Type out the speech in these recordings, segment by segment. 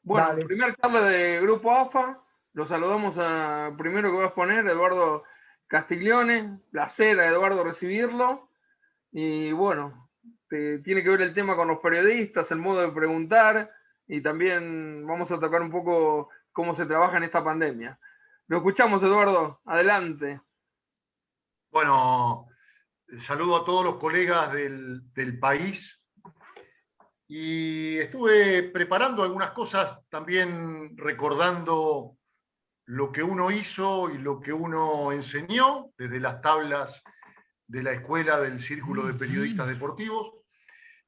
Bueno, Dale. primer charla de Grupo AFA. Lo saludamos a primero que va a exponer, Eduardo Castiglione. Placer a Eduardo recibirlo. Y bueno, tiene que ver el tema con los periodistas, el modo de preguntar y también vamos a tocar un poco cómo se trabaja en esta pandemia. Lo escuchamos, Eduardo. Adelante. Bueno, saludo a todos los colegas del país y estuve preparando algunas cosas, también recordando lo que uno hizo y lo que uno enseñó desde las tablas de la escuela del Círculo de Periodistas Deportivos,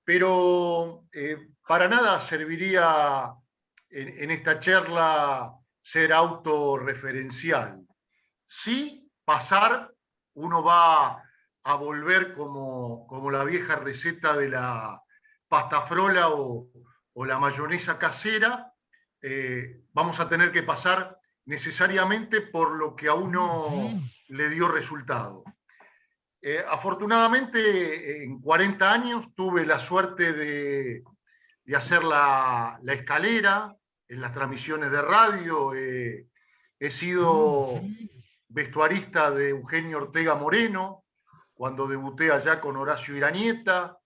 pero para nada serviría en esta charla ser autorreferencial. Sí, pasar, uno va a volver como la vieja receta de la pasta frola o la mayonesa casera, vamos a tener que pasar necesariamente por lo que a uno le dio resultado. Afortunadamente, en 40 años tuve la suerte de hacer la escalera en las transmisiones de radio. He sido vestuarista de Eugenio Ortega Moreno, cuando debuté allá con Horacio Irañeta.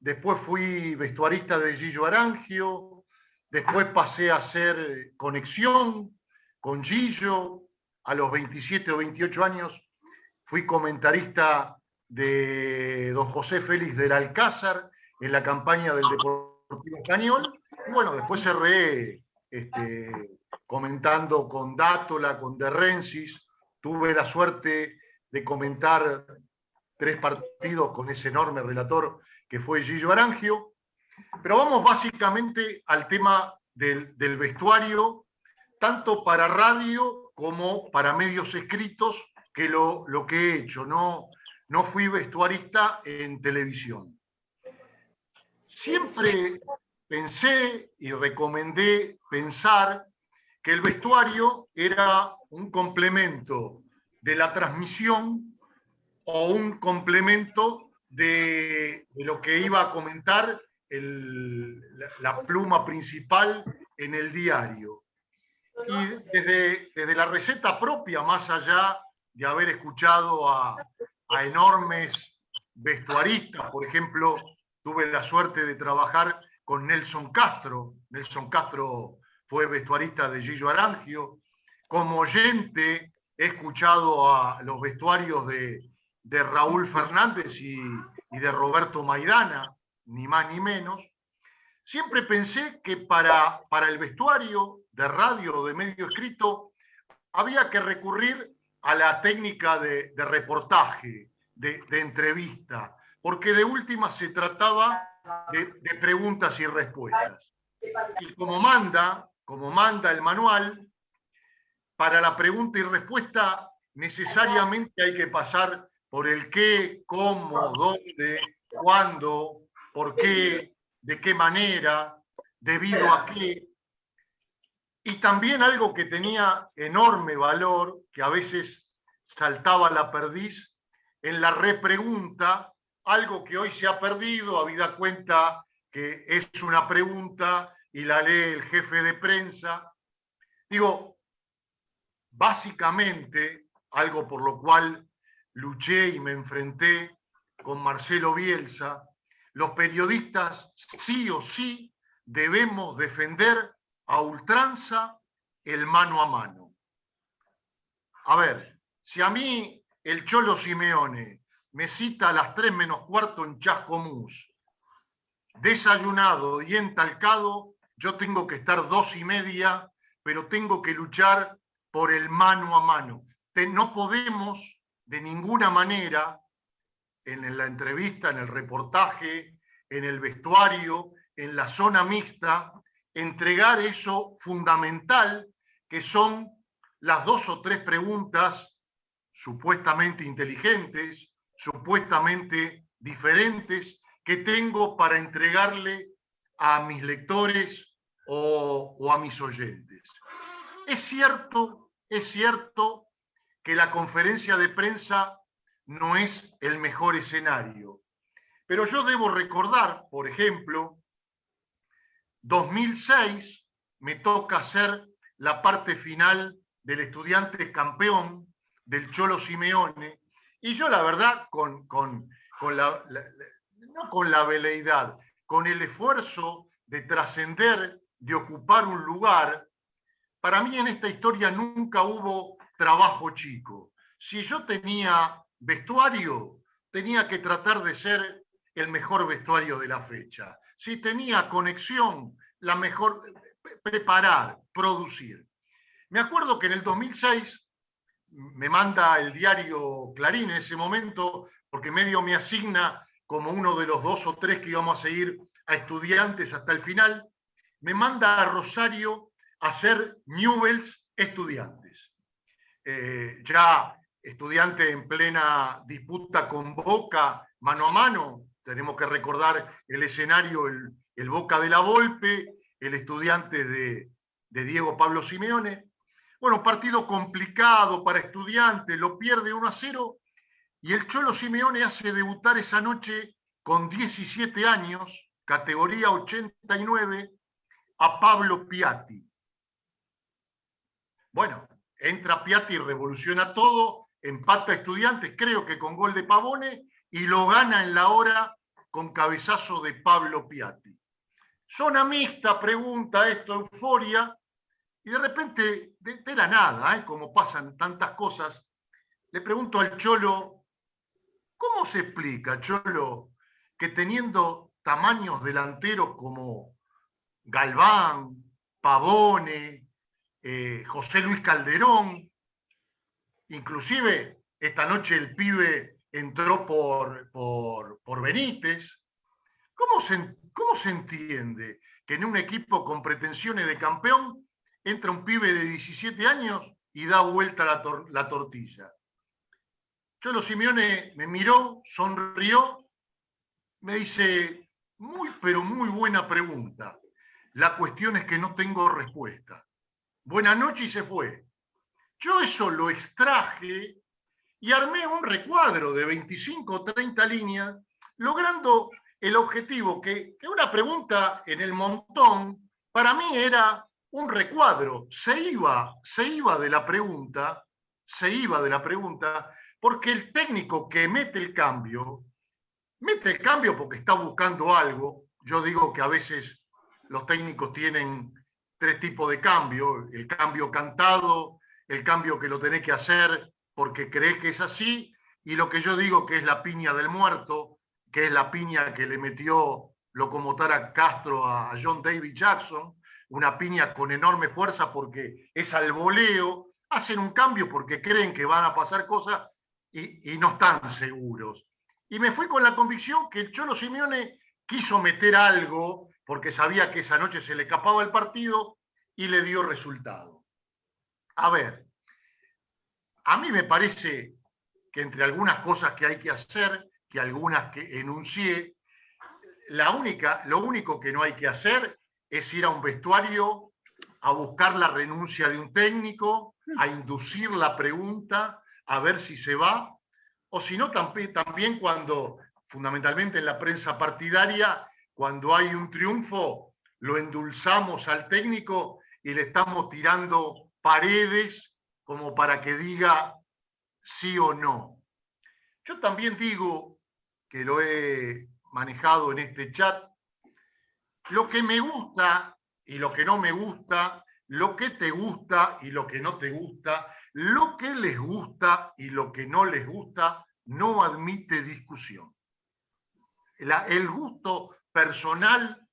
Después fui vestuarista de Gillo Arangio. Después pasé a hacer conexión con Gillo. A los 27 o 28 años fui comentarista de don José Félix del Alcázar en la campaña del Deportivo Español. Y bueno, después cerré comentando con Dátola, con De Rensis. Tuve la suerte de comentar 3 partidos con ese enorme relator que fue Gillo Arangio. Pero vamos básicamente al tema del vestuario, tanto para radio como para medios escritos, que lo que he hecho. No fui vestuarista en televisión. Siempre pensé y recomendé pensar que el vestuario era un complemento de la transmisión o un complemento de lo que iba a comentar la pluma principal en el diario. Y desde la receta propia, más allá de haber escuchado a enormes vestuaristas, por ejemplo, tuve la suerte de trabajar con Nelson Castro. Nelson Castro fue vestuarista de Gillo Arangio. Como oyente he escuchado a los vestuarios de Raúl Fernández y de Roberto Maidana, ni más ni menos. Siempre pensé que para el vestuario de radio o de medio escrito había que recurrir a la técnica de reportaje, de entrevista, porque de última se trataba de preguntas y respuestas. Y como manda el manual, para la pregunta y respuesta necesariamente hay que pasar por el qué, cómo, dónde, cuándo, por qué, de qué manera, debido a qué. Y también algo que tenía enorme valor, que a veces saltaba la perdiz, en la repregunta, algo que hoy se ha perdido, habida cuenta que es una pregunta y la lee el jefe de prensa. Digo, básicamente, algo por lo cual luché y me enfrenté con Marcelo Bielsa, los periodistas sí o sí debemos defender a ultranza el mano a mano. A ver, si a mí el Cholo Simeone me cita a las 3 menos cuarto en Chascomús, desayunado y entalcado, yo tengo que estar 2:30, pero tengo que luchar por el mano a mano. No podemos de ninguna manera, en la entrevista, en el reportaje, en el vestuario, en la zona mixta, entregar eso fundamental que son las 2 o 3 preguntas supuestamente inteligentes, supuestamente diferentes, que tengo para entregarle a mis lectores o a mis oyentes. Es cierto que la conferencia de prensa no es el mejor escenario, pero yo debo recordar, por ejemplo, 2006, me toca hacer la parte final del Estudiantes campeón, del Cholo Simeone, y yo la verdad, no con la veleidad, con el esfuerzo de trascender, de ocupar un lugar, para mí en esta historia nunca hubo trabajo chico. Si yo tenía vestuario, tenía que tratar de ser el mejor vestuario de la fecha. Si tenía conexión, la mejor, preparar, producir. Me acuerdo que en el 2006 me manda el diario Clarín en ese momento, porque medio me asigna como uno de los 2 o 3 que íbamos a seguir a Estudiantes hasta el final, me manda a Rosario a hacer Newell's Estudiantes. Ya Estudiante en plena disputa con Boca, mano a mano, tenemos que recordar el escenario, el Boca de la Volpe, el Estudiante de Diego Pablo Simeone. Bueno, partido complicado para Estudiantes, lo pierde 1-0 y el Cholo Simeone hace debutar esa noche con 17 años, categoría 89, a Pablo Piatti. Bueno, entra Piatti y revoluciona todo, empata a Estudiantes, creo que con gol de Pavone, y lo gana en la hora con cabezazo de Pablo Piatti. Zona mixta, pregunta esto, euforia, y de repente, de la nada, como pasan tantas cosas, le pregunto al Cholo, ¿cómo se explica, Cholo, que teniendo tamaños delanteros como Galván, Pavone, José Luis Calderón, inclusive esta noche el pibe entró por Benítez, ¿cómo se entiende que en un equipo con pretensiones de campeón entra un pibe de 17 años y da vuelta la tortilla? Cholo Simeone me miró, sonrió, me dice, pero muy buena pregunta. La cuestión es que no tengo respuesta. Buenas noches y se fue. Yo eso lo extraje y armé un recuadro de 25 o 30 líneas, logrando el objetivo que una pregunta en el montón, para mí era un recuadro. Se iba de la pregunta, porque el técnico que mete el cambio porque está buscando algo. Yo digo que a veces los técnicos tienen 3 tipos de cambio: el cambio cantado, el cambio que lo tenés que hacer porque crees que es así, y lo que yo digo que es la piña del muerto, que es la piña que le metió Locomotara Castro a John David Jackson, una piña con enorme fuerza porque es al voleo, hacen un cambio porque creen que van a pasar cosas y no están seguros. Y me fui con la convicción que el Cholo Simeone quiso meter algo porque sabía que esa noche se le escapaba el partido y le dio resultado. A ver, a mí me parece que entre algunas cosas que hay que hacer, que algunas que enuncié, lo único que no hay que hacer es ir a un vestuario a buscar la renuncia de un técnico, a inducir la pregunta, a ver si se va, o si no, también cuando, fundamentalmente en la prensa partidaria, cuando hay un triunfo, lo endulzamos al técnico y le estamos tirando paredes como para que diga sí o no. Yo también digo, que lo he manejado en este chat, lo que me gusta y lo que no me gusta, lo que te gusta y lo que no te gusta, lo que les gusta y lo que no les gusta, no admite discusión. El gusto personal,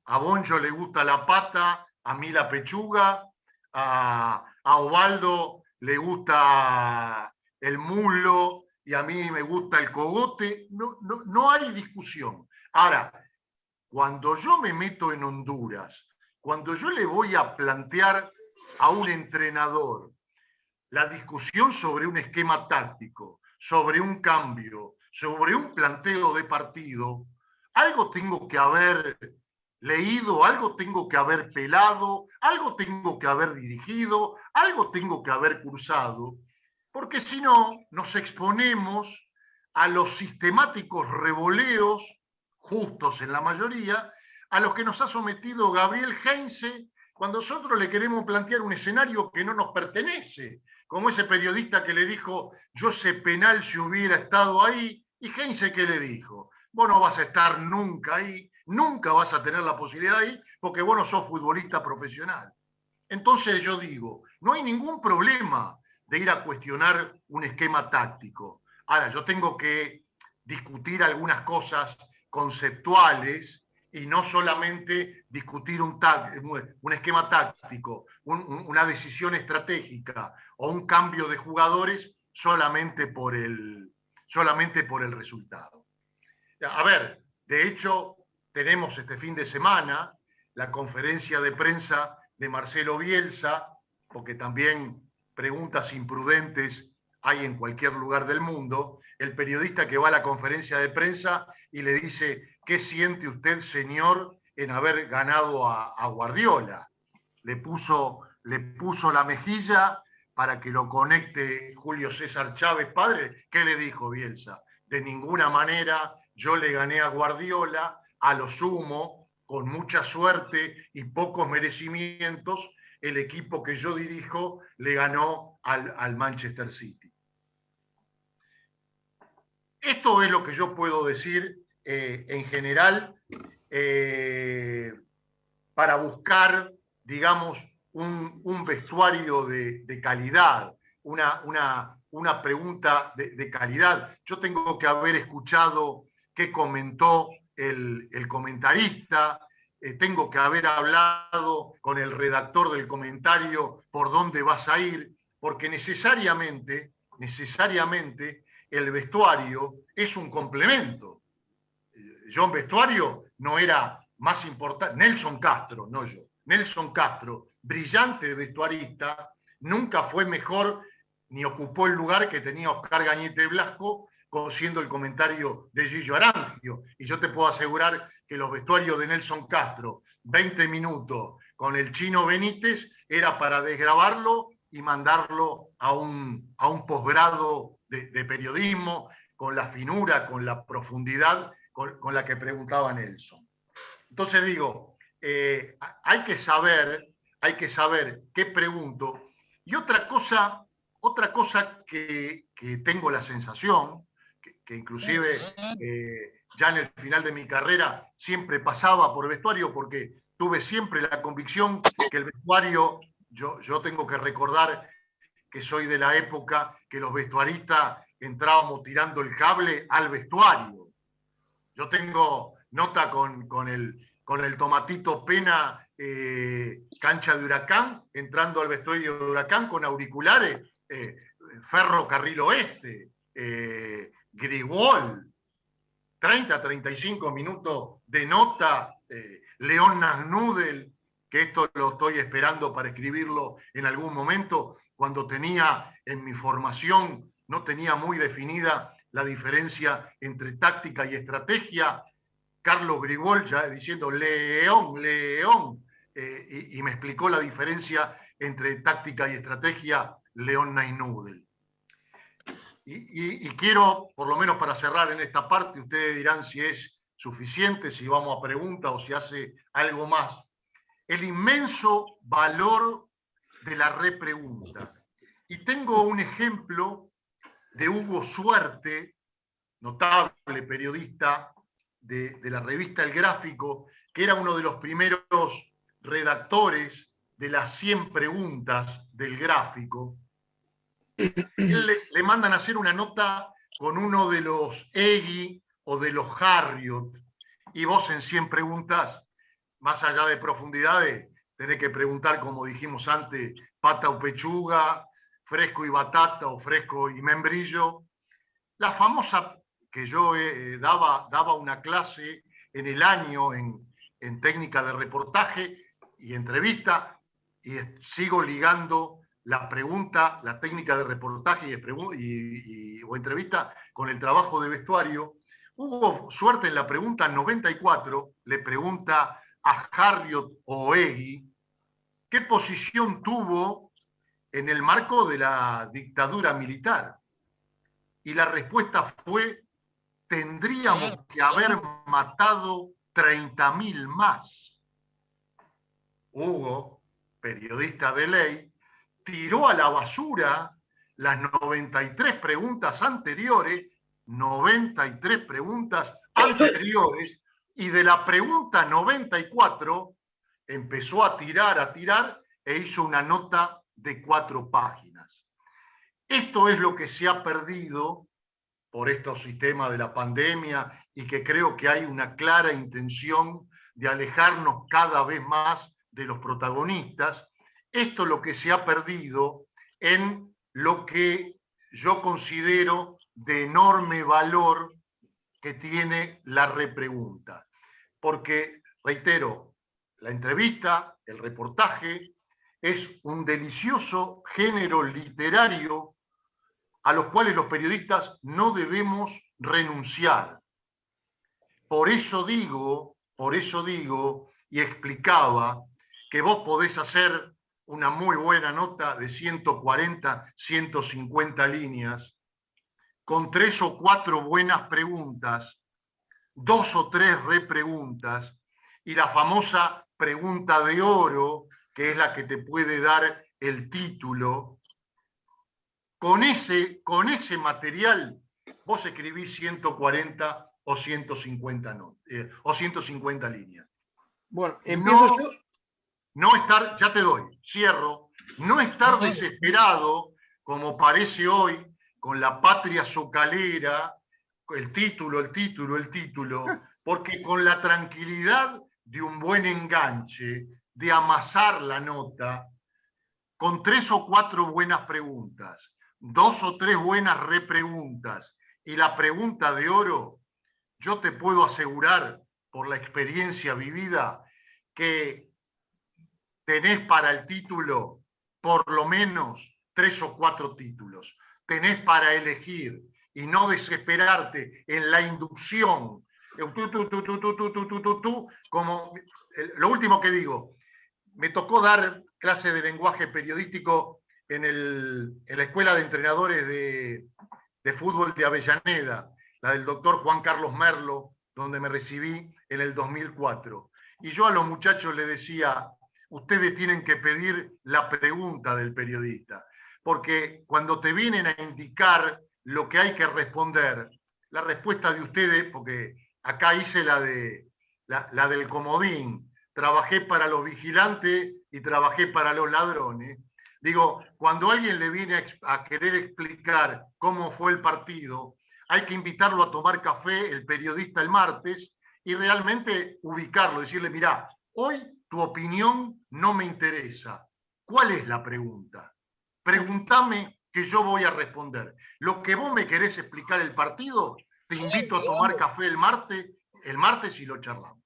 a Boncho le gusta la pata, a mí la pechuga, a Osvaldo le gusta el muslo y a mí me gusta el cogote. No hay discusión. Ahora, cuando yo me meto en Honduras, cuando yo le voy a plantear a un entrenador la discusión sobre un esquema táctico, sobre un cambio, sobre un planteo de partido, algo tengo que haber leído, algo tengo que haber pelado, algo tengo que haber dirigido, algo tengo que haber cursado, porque si no, nos exponemos a los sistemáticos revoleos, justos en la mayoría, a los que nos ha sometido Gabriel Heinze cuando nosotros le queremos plantear un escenario que no nos pertenece, como ese periodista que le dijo, yo sé penal si hubiera estado ahí, y Heinze, ¿qué le dijo? Vos no vas a estar nunca ahí, nunca vas a tener la posibilidad ahí, porque vos no sos futbolista profesional. Entonces yo digo, no hay ningún problema de ir a cuestionar un esquema táctico. Ahora, yo tengo que discutir algunas cosas conceptuales y no solamente discutir un esquema táctico, una decisión estratégica o un cambio de jugadores solamente por el resultado. A ver, de hecho, tenemos este fin de semana la conferencia de prensa de Marcelo Bielsa, porque también preguntas imprudentes hay en cualquier lugar del mundo. El periodista que va a la conferencia de prensa y le dice, ¿qué siente usted, señor, en haber ganado a Guardiola? Le puso la mejilla para que lo conecte Julio César Chávez, padre. ¿Qué le dijo Bielsa? De ninguna manera, yo le gané a Guardiola, a lo sumo, con mucha suerte y pocos merecimientos, el equipo que yo dirijo le ganó al Manchester City. Esto es lo que yo puedo decir en general para buscar, digamos, un vestuario de calidad, una pregunta de calidad. Yo tengo que haber escuchado qué comentó el comentarista, tengo que haber hablado con el redactor del comentario por dónde vas a ir, porque necesariamente el vestuario es un complemento. Yo en vestuario no era más importante, Nelson Castro, no yo, Nelson Castro, brillante vestuarista, nunca fue mejor ni ocupó el lugar que tenía Oscar Gañete Blasco siendo el comentario de Gillo Arangio. Y yo te puedo asegurar que los vestuarios de Nelson Castro, 20 minutos con el Chino Benítez, era para desgrabarlo y mandarlo a un posgrado de periodismo, con la finura, con la profundidad con la que preguntaba Nelson. Entonces digo, hay que saber qué pregunto. Y otra cosa que tengo la sensación, que inclusive ya en el final de mi carrera siempre pasaba por vestuario, porque tuve siempre la convicción que el vestuario, yo tengo que recordar que soy de la época que los vestuaristas entrábamos tirando el cable al vestuario. Yo tengo nota con el Tomatito Pena, cancha de Huracán, entrando al vestuario de Huracán con auriculares, Ferro Carril Oeste, Grigol, 30-35 minutos de nota, León Nasnudel, que esto lo estoy esperando para escribirlo en algún momento, cuando tenía en mi formación, no tenía muy definida la diferencia entre táctica y estrategia. Carlos Grigol ya diciendo León, y me explicó la diferencia entre táctica y estrategia, León Nasnudel. Y quiero, por lo menos para cerrar en esta parte, ustedes dirán si es suficiente, si vamos a preguntas o si hace algo más, el inmenso valor de la repregunta. Y tengo un ejemplo de Hugo Suerte, notable periodista de la revista El Gráfico, que era uno de los primeros redactores de las 100 preguntas del Gráfico. Él le mandan a hacer una nota con uno de los Eggy o de los Harriot, y vos en 100 preguntas, más allá de profundidades, tenés que preguntar, como dijimos antes, pata o pechuga, fresco y batata o fresco y membrillo. La famosa que yo daba una clase en el año en técnica de reportaje y entrevista, y sigo ligando la pregunta, la técnica de reportaje o entrevista con el trabajo de vestuario. Hubo Suerte en la pregunta 94, le pregunta a Harriot o Eggy qué posición tuvo en el marco de la dictadura militar. Y la respuesta fue, tendríamos que haber matado 30.000 más. Hugo, periodista de ley, tiró a la basura las 93 preguntas anteriores, 93 preguntas anteriores, y de la pregunta 94 empezó a tirar, e hizo una nota de 4 páginas. Esto es lo que se ha perdido por estos sistemas de la pandemia y que creo que hay una clara intención de alejarnos cada vez más de los protagonistas. Esto es lo que se ha perdido en lo que yo considero de enorme valor que tiene la repregunta. Porque, reitero, la entrevista, el reportaje, es un delicioso género literario a los cuales los periodistas no debemos renunciar. Por eso digo, y explicaba, que vos podés hacer una muy buena nota de 140, 150 líneas, con 3 o 4 buenas preguntas, 2 o 3 repreguntas, y la famosa pregunta de oro, que es la que te puede dar el título. Con ese material vos escribís 140 o 150, o 150 líneas. Bueno, empiezo yo. No estar, ya te doy, cierro, no estar desesperado como parece hoy con la patria socalera, el título, porque con la tranquilidad de un buen enganche, de amasar la nota, con 3 o 4 buenas preguntas, 2 o 3 buenas repreguntas y la pregunta de oro, yo te puedo asegurar por la experiencia vivida que tenés para el título por lo menos 3 o 4 títulos. Tenés para elegir y no desesperarte en la inducción. Como lo último que digo, me tocó dar clase de lenguaje periodístico en la Escuela de Entrenadores de Fútbol de Avellaneda, la del doctor Juan Carlos Merlo, donde me recibí en el 2004. Y yo a los muchachos les decía, ustedes tienen que pedir la pregunta del periodista, porque cuando te vienen a indicar lo que hay que responder, la respuesta de ustedes, porque acá hice la del comodín, trabajé para los vigilantes y trabajé para los ladrones. Digo, cuando alguien le viene a querer explicar cómo fue el partido, hay que invitarlo a tomar café, el periodista, el martes, y realmente ubicarlo, decirle, mirá, hoy tu opinión no me interesa. ¿Cuál es la pregunta? Pregúntame que yo voy a responder. Lo que vos me querés explicar el partido, te invito a tomar café el martes y lo charlamos.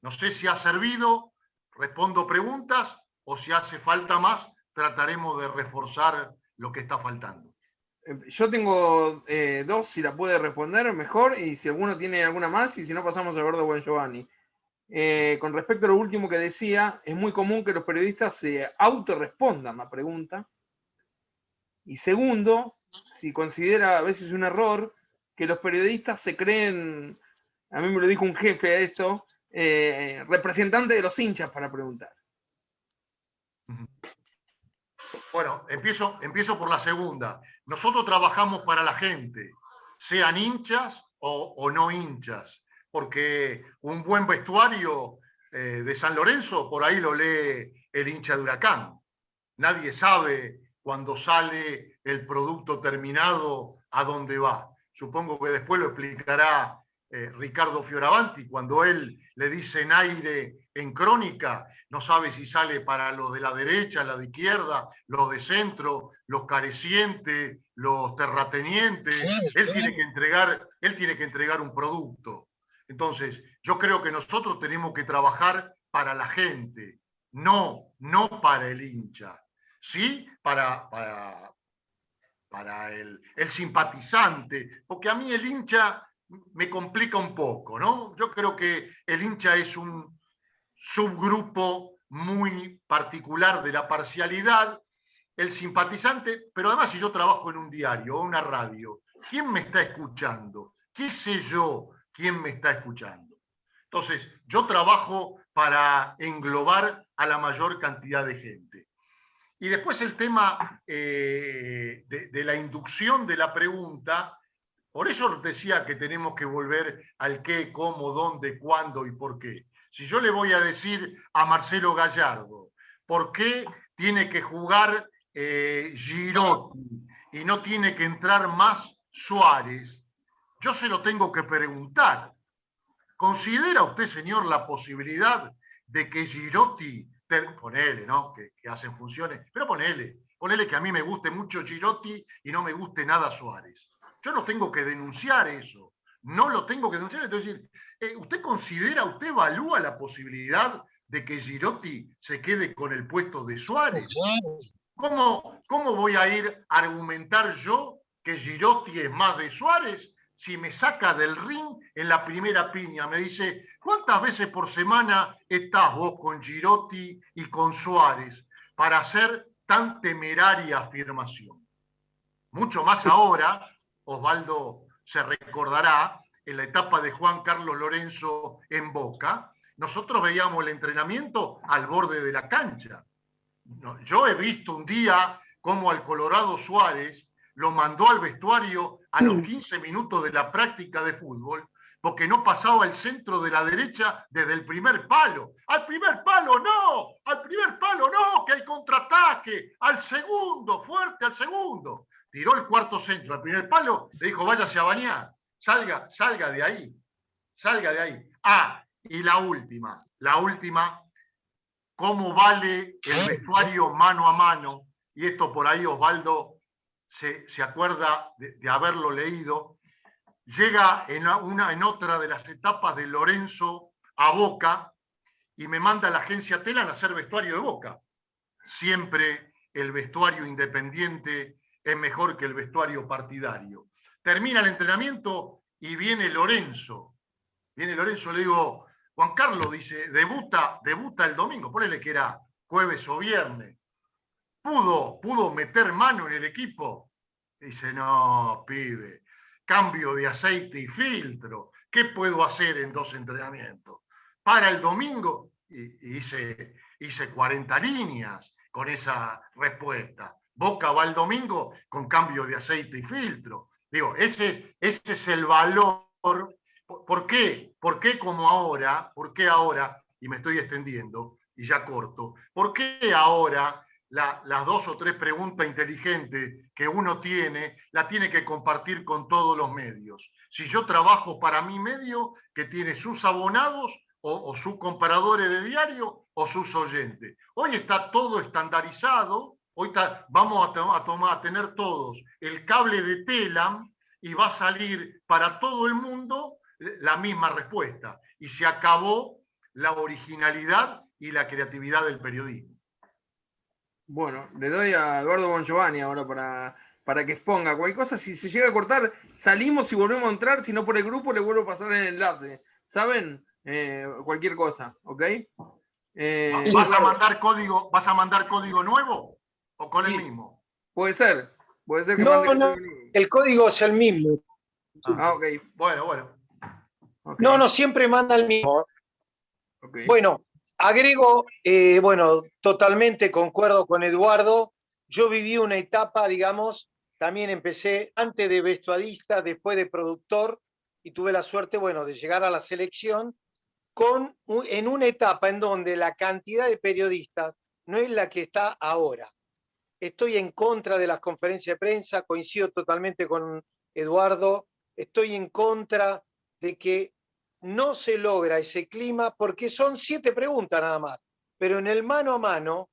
No sé si ha servido, respondo preguntas, o si hace falta más, trataremos de reforzar lo que está faltando. Yo tengo 2, si la puede responder, mejor, y si alguno tiene alguna más, y si no pasamos a Eduardo Buongiovanni. Con respecto a lo último que decía, es muy común que los periodistas se autorrespondan la pregunta. Y segundo, si considera a veces un error, que los periodistas se creen, a mí me lo dijo un jefe a esto, representante de los hinchas para preguntar. Bueno, empiezo por la segunda. Nosotros trabajamos para la gente, sean hinchas o no hinchas, porque un buen vestuario de San Lorenzo, por ahí lo lee el hincha de Huracán. Nadie sabe cuando sale el producto terminado a dónde va. Supongo que después lo explicará Ricardo Fioravanti, cuando él le dice en aire en Crónica, no sabe si sale para los de la derecha, la de izquierda, los de centro, los carecientes, los terratenientes. Él tiene que entregar un producto. Entonces, yo creo que nosotros tenemos que trabajar para la gente, no para el hincha. Sí, para el simpatizante, porque a mí el hincha me complica un poco, ¿no? Yo creo que el hincha es un subgrupo muy particular de la parcialidad, el simpatizante, pero además si yo trabajo en un diario o una radio, ¿quién me está escuchando? ¿Qué sé yo quién me está escuchando? Entonces, yo trabajo para englobar a la mayor cantidad de gente. Y después el tema de la inducción de la pregunta, por eso decía que tenemos que volver al qué, cómo, dónde, cuándo y por qué. Si yo le voy a decir a Marcelo Gallardo, ¿por qué tiene que jugar Girotti y no tiene que entrar más Suárez? Yo se lo tengo que preguntar. ¿Considera usted, señor, la posibilidad de que Girotti, ponele, ¿no? Que hacen funciones, pero ponele que a mí me guste mucho Girotti y no me guste nada Suárez? Yo no tengo que denunciar eso, no lo tengo que denunciar. Entonces, ¿usted considera, usted evalúa la posibilidad de que Girotti se quede con el puesto de Suárez? ¿Cómo voy a ir a argumentar yo que Girotti es más de Suárez si me saca del ring en la primera piña? Me dice, ¿cuántas veces por semana estás vos con Girotti y con Suárez para hacer tan temeraria afirmación? Mucho más ahora, Osvaldo se recordará, en la etapa de Juan Carlos Lorenzo en Boca, nosotros veíamos el entrenamiento al borde de la cancha. Yo he visto un día cómo al Colorado Suárez lo mandó al vestuario a los 15 minutos de la práctica de fútbol porque no pasaba el centro de la derecha desde el primer palo. ¡Al primer palo no! ¡Al primer palo no! ¡Que hay contraataque! ¡Al segundo! ¡Fuerte al segundo! Tiró el cuarto centro al primer palo, le dijo, váyase a bañar, salga de ahí, salga de ahí. Ah, y la última, ¿cómo vale el vestuario mano a mano? Y esto por ahí Osvaldo se acuerda de haberlo leído. Llega en otra de las etapas de Lorenzo a Boca y me manda a la agencia Telan a hacer vestuario de Boca. Siempre el vestuario independiente es mejor que el vestuario partidario. Termina el entrenamiento y viene Lorenzo. Le digo, Juan Carlos, dice, debuta el domingo, ponele que era jueves o viernes. ¿Pudo meter mano en el equipo? Dice, no, pibe, cambio de aceite y filtro. ¿Qué puedo hacer en 2 entrenamientos? Para el domingo hice 40 líneas con esa respuesta. Boca va el domingo con cambio de aceite y filtro. Digo, ese es el valor. ¿Por qué? ¿Por qué como ahora? ¿Por qué ahora? Y me estoy extendiendo y ya corto. ¿Por qué ahora las 2 o 3 preguntas inteligentes que uno tiene, la tiene que compartir con todos los medios? Si yo trabajo para mi medio, que tiene sus abonados o sus comparadores de diario o sus oyentes. Hoy está todo estandarizado, vamos a tener todos el cable de Telam y va a salir para todo el mundo la misma respuesta. Y se acabó la originalidad y la creatividad del periodismo. Bueno, le doy a Eduardo Bongiovanni ahora para que exponga cualquier cosa. Si se llega a cortar, salimos y volvemos a entrar. Si no, por el grupo le vuelvo a pasar el enlace. ¿Saben? Cualquier cosa, ¿ok? ¿Vas a mandar código nuevo o con el mismo? Puede ser que no, el código es el mismo. Ok. Bueno. Okay. No, siempre manda el mismo. Okay. Bueno, agrego, totalmente concuerdo con Eduardo. Yo viví una etapa, digamos, también empecé antes de vestuarista, después de productor, y tuve la suerte, de llegar a la selección en una etapa en donde la cantidad de periodistas no es la que está ahora. Estoy en contra de las conferencias de prensa, coincido totalmente con Eduardo, estoy en contra de que no se logra ese clima porque son 7 preguntas nada más, pero en el mano a mano,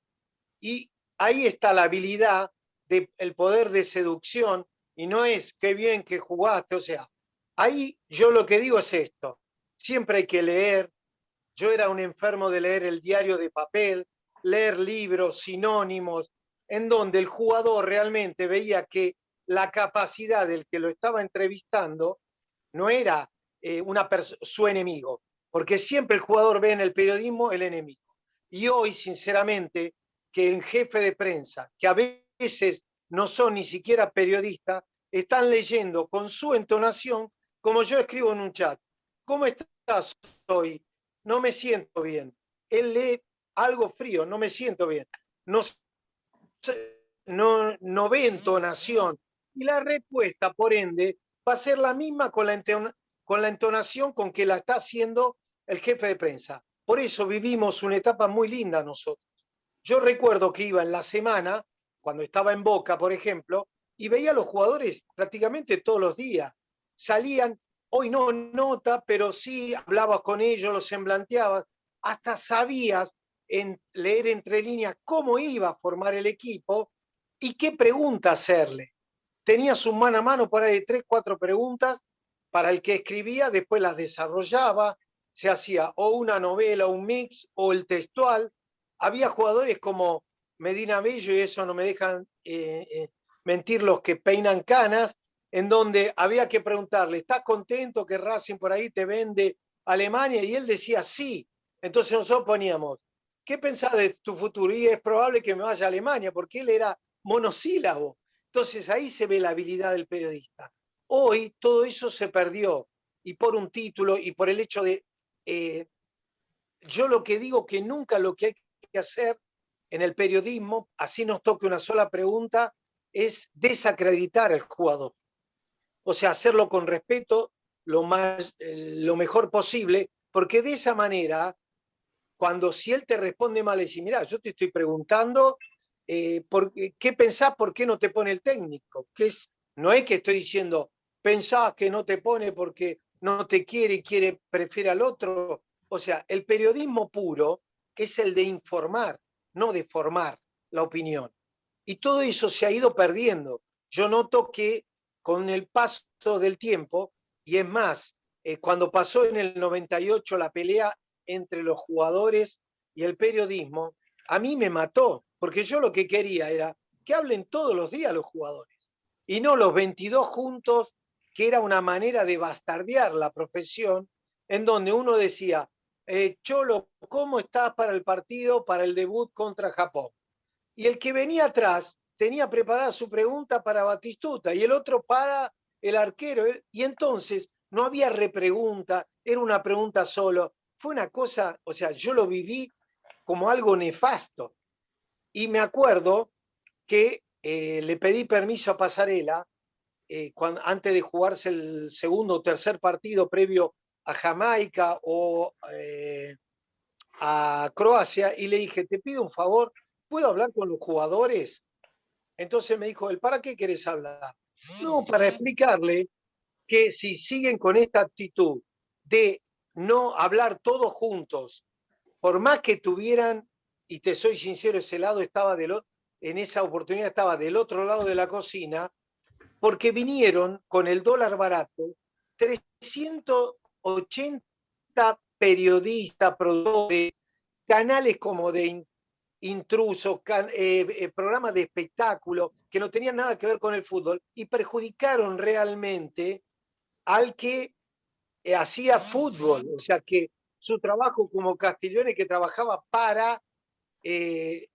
y ahí está la habilidad, el poder de seducción, y no es qué bien que jugaste, o sea, ahí yo lo que digo es esto, siempre hay que leer. Yo era un enfermo de leer el diario de papel, leer libros, sinónimos, en donde el jugador realmente veía que la capacidad del que lo estaba entrevistando no era su enemigo, porque siempre el jugador ve en el periodismo el enemigo. Y hoy, sinceramente, que el jefe de prensa, que a veces no son ni siquiera periodistas, están leyendo con su entonación, como yo escribo en un chat. ¿Cómo estás hoy? No me siento bien. Él lee algo frío, no me siento bien, no, no ve entonación. Y la respuesta, por ende, va a ser la misma con la entonación con que la está haciendo el jefe de prensa. Por eso vivimos una etapa muy linda nosotros. Yo recuerdo que iba en la semana, cuando estaba en Boca, por ejemplo, y veía a los jugadores prácticamente todos los días. Salían, hoy no nota, pero sí hablabas con ellos, los semblanteabas, hasta sabías leer entre líneas cómo iba a formar el equipo y qué pregunta hacerle. Tenías un mano a mano por ahí de 3, 4 preguntas para el que escribía, después las desarrollaba, se hacía o una novela, un mix, o el textual. Había jugadores como Medina Bello, y eso no me dejan mentir los que peinan canas, en donde había que preguntarle, ¿estás contento que Racing por ahí te vende a Alemania? Y él decía sí. Entonces nosotros poníamos, ¿qué pensás de tu futuro? Y es probable que me vaya a Alemania, porque él era monosílabo. Entonces ahí se ve la habilidad del periodista. Hoy todo eso se perdió, y por un título y por el hecho de... yo lo que digo que nunca lo que hay que hacer en el periodismo, así nos toque una sola pregunta, es desacreditar al jugador. O sea, hacerlo con respeto lo mejor posible, porque de esa manera, cuando si él te responde mal, le dice, mira, yo te estoy preguntando ¿qué pensás? ¿Por qué no te pone el técnico? No es que estoy diciendo, pensás que no te pone porque no te quiere y prefiere al otro. O sea, el periodismo puro es el de informar, no de formar la opinión. Y todo eso se ha ido perdiendo. Yo noto que con el paso del tiempo, y es más, cuando pasó en el 98 la pelea entre los jugadores y el periodismo, a mí me mató, porque yo lo que quería era que hablen todos los días los jugadores, y no los 22 juntos, que era una manera de bastardear la profesión, en donde uno decía, Cholo, ¿cómo estás para el partido, para el debut contra Japón? Y el que venía atrás tenía preparada su pregunta para Batistuta y el otro para el arquero. Y entonces no había repregunta, era una pregunta solo. Fue una cosa, o sea, yo lo viví como algo nefasto. Y me acuerdo que le pedí permiso a Pasarela antes de jugarse el segundo o tercer partido previo a Jamaica o a Croacia y le dije, te pido un favor, ¿puedo hablar con los jugadores? Entonces me dijo, ¿para qué querés hablar? No, para explicarle que si siguen con esta actitud de no hablar todos juntos, por más que tuvieran, y te soy sincero, ese lado estaba en esa oportunidad estaba del otro lado de la cocina, porque vinieron con el dólar barato 380 periodistas, productores, canales como de intrusos, programas de espectáculo que no tenían nada que ver con el fútbol y perjudicaron realmente al que hacía fútbol, o sea que su trabajo como Castiglione, que trabajaba en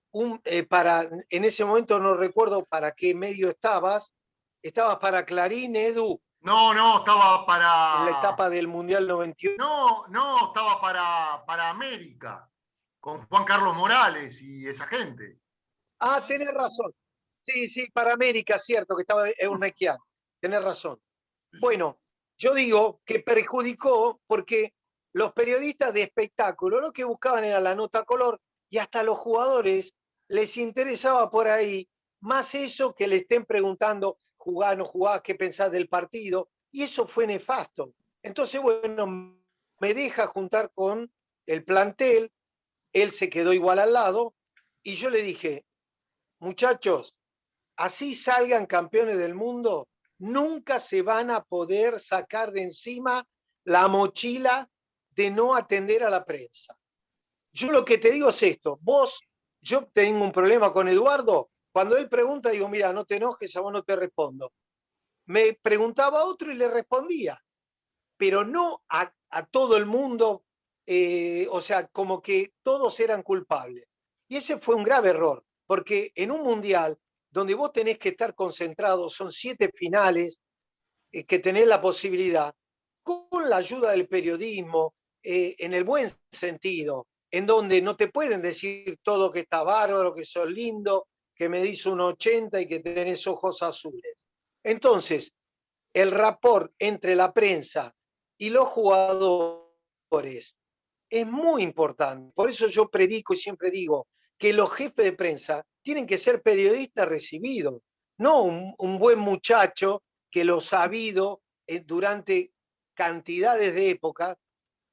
ese momento no recuerdo para qué medio estabas para Clarín, Edu. No, estaba en la para... etapa del Mundial 98. No, estaba para América, con Juan Carlos Morales y esa gente. Tenés razón. Sí, para América, cierto, que estaba Urnequian. Tenés razón. Bueno, yo digo que perjudicó porque los periodistas de espectáculo lo que buscaban era la nota color y hasta los jugadores les interesaba por ahí más eso que le estén preguntando, jugás, no jugás, qué pensás del partido, y eso fue nefasto. Entonces, bueno, me deja juntar con el plantel, él se quedó igual al lado, y yo le dije, muchachos, así salgan campeones del mundo, nunca se van a poder sacar de encima la mochila de no atender a la prensa. Yo lo que te digo es esto, yo tengo un problema con Eduardo, cuando él pregunta digo, mira, no te enojes, a vos no te respondo. Me preguntaba otro y le respondía, pero no a todo el mundo, o sea, como que todos eran culpables. Y ese fue un grave error, porque en un mundial donde vos tenés que estar concentrado, son 7 finales, que tenés la posibilidad, con la ayuda del periodismo, en el buen sentido, en donde no te pueden decir todo que está bárbaro, que sos lindo, que medís 1,80 y que tenés ojos azules. Entonces, el rapport entre la prensa y los jugadores es muy importante. Por eso yo predico y siempre digo que los jefes de prensa tienen que ser periodistas recibidos, no un buen muchacho que lo sabido durante cantidades de épocas,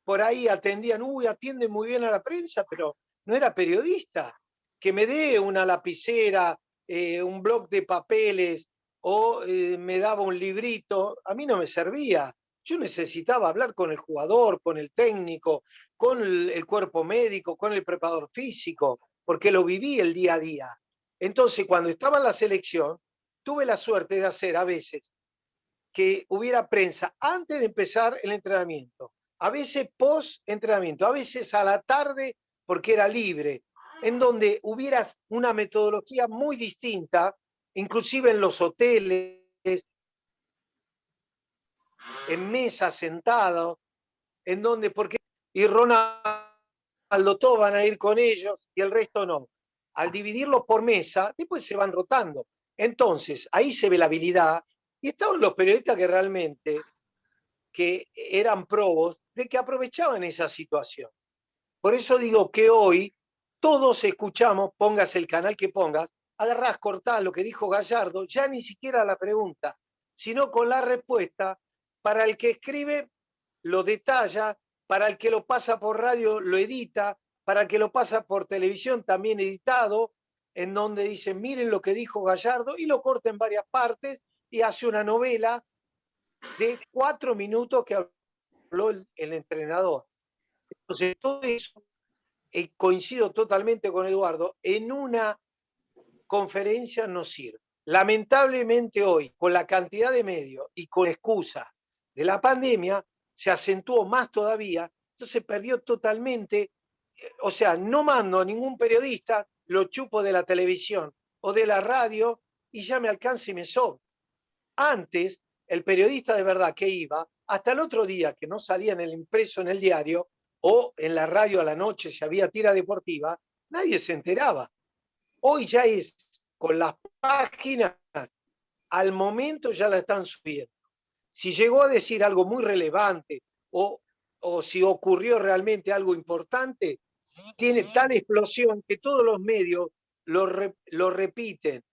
por ahí atendían, atiende muy bien a la prensa, pero no era periodista. Que me dé una lapicera, un bloc de papeles o me daba un librito, a mí no me servía. Yo necesitaba hablar con el jugador, con el técnico, con el cuerpo médico, con el preparador físico, porque lo viví el día a día. Entonces, cuando estaba en la selección, tuve la suerte de hacer a veces que hubiera prensa antes de empezar el entrenamiento, a veces post entrenamiento, a veces a la tarde porque era libre, en donde hubiera una metodología muy distinta, inclusive en los hoteles, en mesas sentados, en donde, porque, y Ronaldo, todos van a ir con ellos y el resto no. Al dividirlos por mesa, después se van rotando. Entonces, ahí se ve la habilidad, y estaban los periodistas que realmente que eran probos de que aprovechaban esa situación. Por eso digo que hoy todos escuchamos, pongas el canal que pongas, agarrás, cortás lo que dijo Gallardo, ya ni siquiera la pregunta, sino con la respuesta. Para el que escribe, lo detalla, para el que lo pasa por radio, lo edita, para el que lo pasa por televisión, también editado, en donde dicen, miren lo que dijo Gallardo, y lo corta en varias partes y hace una novela de 4 minutos que habló el entrenador. Entonces, todo eso, coincido totalmente con Eduardo, en una conferencia no sirve. Lamentablemente hoy, con la cantidad de medios y con excusa de la pandemia, se acentuó más todavía, entonces perdió totalmente, o sea, no mando a ningún periodista, lo chupo de la televisión o de la radio y ya me alcanza y me sobra. Antes, el periodista de verdad que iba, hasta el otro día que no salía en el impreso en el diario o en la radio a la noche si había tira deportiva, nadie se enteraba. Hoy ya es con las páginas, al momento ya la están subiendo. Si llegó a decir algo muy relevante o si ocurrió realmente algo importante, tiene tal explosión que todos los medios lo repiten